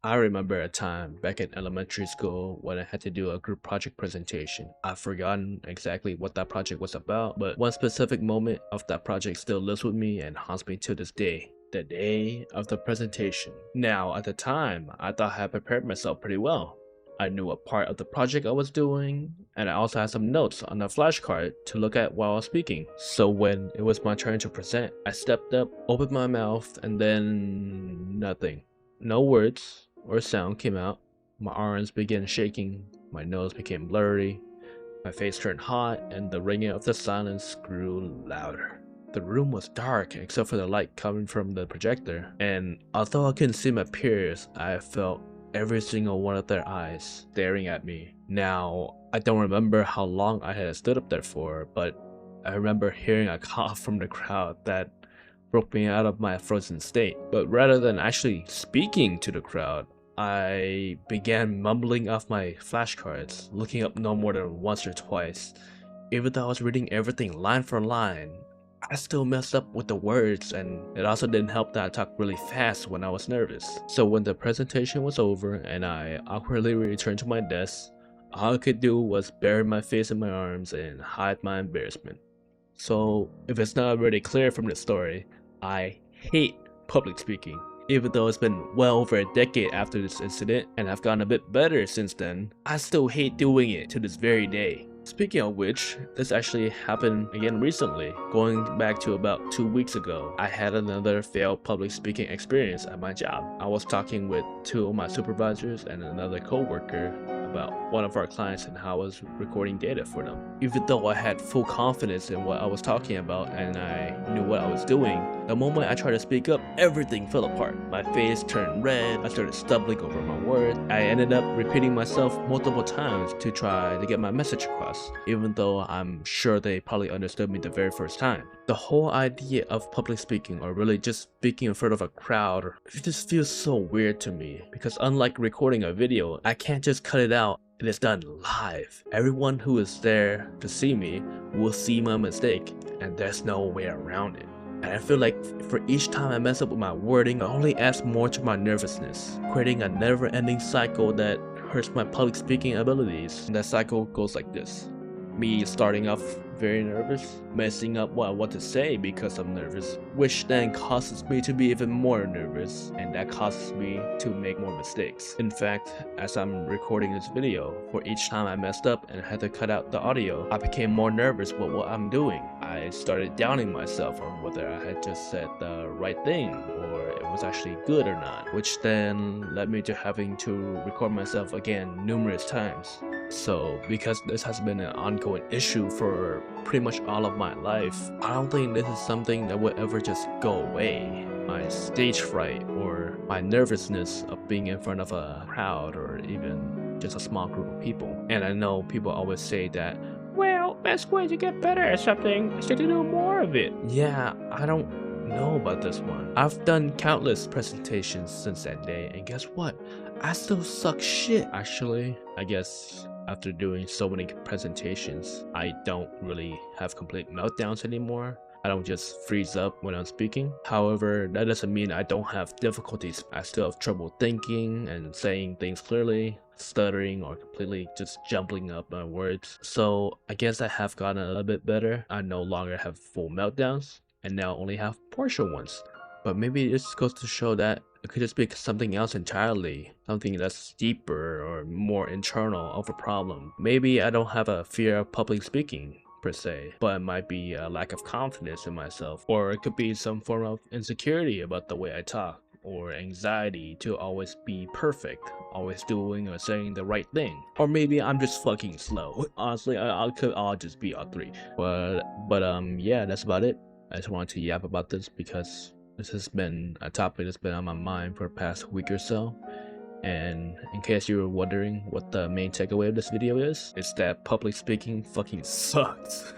I remember a time back in elementary school when I had to do a group project presentation. I've forgotten exactly what that project was about, but one specific moment of that project still lives with me and haunts me to this day. The day of the presentation. Now, at the time, I thought I had prepared myself pretty well. I knew what part of the project I was doing, and I also had some notes on a flashcard to look at while I was speaking. So when it was my turn to present, I stepped up, opened my mouth, and then nothing. No words or sound came out. My arms began shaking, my nose became blurry, my face turned hot, and the ringing of the silence grew louder. The room was dark except for the light coming from the projector, and although I couldn't see my peers, I felt every single one of their eyes staring at me. Now, I don't remember how long I had stood up there for, but I remember hearing a cough from the crowd that broke me out of my frozen state. But rather than actually speaking to the crowd, I began mumbling off my flashcards, looking up no more than once or twice. Even though I was reading everything line for line, I still messed up with the words, and it also didn't help that I talked really fast when I was nervous. So when the presentation was over and I awkwardly returned to my desk, all I could do was bury my face in my arms and hide my embarrassment. So if it's not already clear from the story, I hate public speaking. Even though it's been well over a decade after this incident and I've gotten a bit better since then, I still hate doing it to this very day. Speaking of which, this actually happened again recently. Going back to about 2 weeks ago, I had another failed public speaking experience at my job. I was talking with two of my supervisors and another coworker about one of our clients and how I was recording data for them. Even though I had full confidence in what I was talking about and I knew what I was doing, the moment I tried to speak up, everything fell apart. My face turned red, I started stumbling over my words. I ended up repeating myself multiple times to try to get my message across, even though I'm sure they probably understood me the very first time. The whole idea of public speaking, or really just speaking in front of a crowd, it just feels so weird to me, because unlike recording a video, I can't just cut it out and it's done live. Everyone who is there to see me will see my mistake, and there's no way around it. And I feel like for each time I mess up with my wording, it only adds more to my nervousness, creating a never-ending cycle that hurts my public speaking abilities. And that cycle goes like this. Me starting off very nervous, messing up what I want to say because I'm nervous, which then causes me to be even more nervous, and that causes me to make more mistakes. In fact, as I'm recording this video, for each time I messed up and had to cut out the audio, I became more nervous with what I'm doing. I started doubting myself on whether I had just said the right thing or it was actually good or not, which then led me to having to record myself again numerous times. So, because this has been an ongoing issue for pretty much all of my life, I don't think this is something that would ever just go away. My stage fright or my nervousness of being in front of a crowd or even just a small group of people. And I know people always say that, well, best way to get better at something is to do more of it. Yeah, I don't know about this one. I've done countless presentations since that day, and guess what? I still suck shit. Actually, I guess after doing so many presentations, I don't really have complete meltdowns anymore. I don't just freeze up when I'm speaking. However, that doesn't mean I don't have difficulties. I still have trouble thinking and saying things clearly, stuttering, or completely just jumbling up my words. So I guess I have gotten a little bit better. I no longer have full meltdowns and now only have partial ones. But maybe this goes to show that it could just be something else entirely, something that's deeper or more internal of a problem. Maybe I don't have a fear of public speaking per se, but it might be a lack of confidence in myself, or it could be some form of insecurity about the way I talk, or anxiety to always be perfect, always doing or saying the right thing. Or maybe I'm just fucking slow. Honestly, I could all just be all three. But yeah, that's about it. I just wanted to yap about this because this has been a topic that's been on my mind for the past week or so. And in case you were wondering what the main takeaway of this video is, it's that public speaking fucking sucks.